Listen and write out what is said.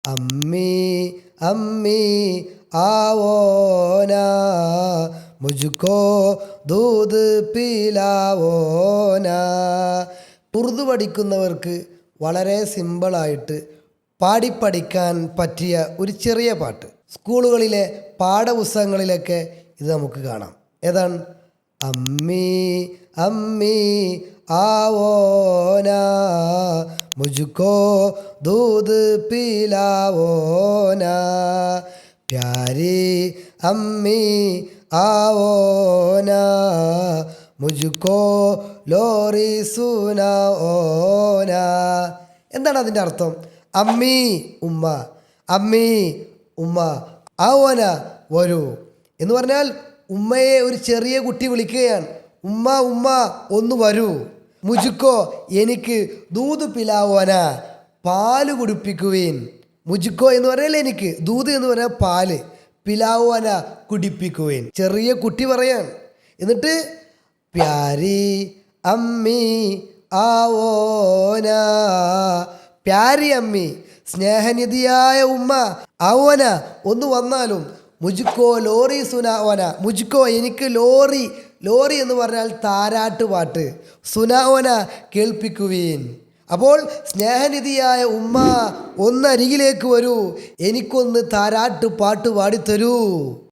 अम्मी अम्मी आओ ना मुझको दूध പിലാവോ ना. ഉറുദു പഠിക്കുന്നവർക്ക് വളരെ സിമ്പിളായിട്ട് പാടിപ്പഠിക്കാൻ പറ്റിയ ഒരു ചെറിയ പാട്ട്. സ്കൂളുകളിലെ പാഠപുസ്തകങ്ങളിലൊക്കെ ഇത് നമുക്ക് കാണാം. ഏതാണ്? അമ്മി അമ്മി आओ ना मुझको दूध पिलाओ ना. प्यारी अम्मी आओ ना മുജുക്കോ ലോറി സുനാഓ നാ. എന്താണ് അതിൻ്റെ അർത്ഥം? അമ്മി ഉമ്മ, അമ്മി ഉമ്മ, ആവോന വരൂ എന്ന് പറഞ്ഞാൽ ഉമ്മയെ ഒരു ചെറിയ കുട്ടി വിളിക്കുകയാണ്. ഉമ്മ ഉമ്മ ഒന്ന് വരൂ. മുജുക്കോ എനിക്ക് ദൂത് പിലാവോന പാല് കുടിപ്പിക്കുവീൻ. മുജുക്കോ എന്ന് പറഞ്ഞാൽ എനിക്ക്, ദൂത് എന്ന് പറഞ്ഞാൽ പാല്, പിലാവോന കുടിപ്പിക്കുവീൻ. ചെറിയ കുട്ടി പറയാൻ. എന്നിട്ട് പ്യാരി അമ്മി ആവോന, പ്യാരി അമ്മി സ്നേഹനിധിയായ ഉമ്മ, ആവോന ഒന്ന് വന്നാലും, മുജുക്കോ ലോറി സുനാവോന, മുജുക്കോ എനിക്ക് ലോറി, ലോറി എന്ന് പറഞ്ഞാൽ താരാട്ട് പാട്ട്, സുനാവോന കേൾപ്പിക്കുവീൻ. അപ്പോൾ സ്നേഹനിധിയായ ഉമ്മ ഒന്നരികിലേക്ക് വരൂ, എനിക്കൊന്ന് താരാട്ട് പാട്ട് പാടിത്തരൂ.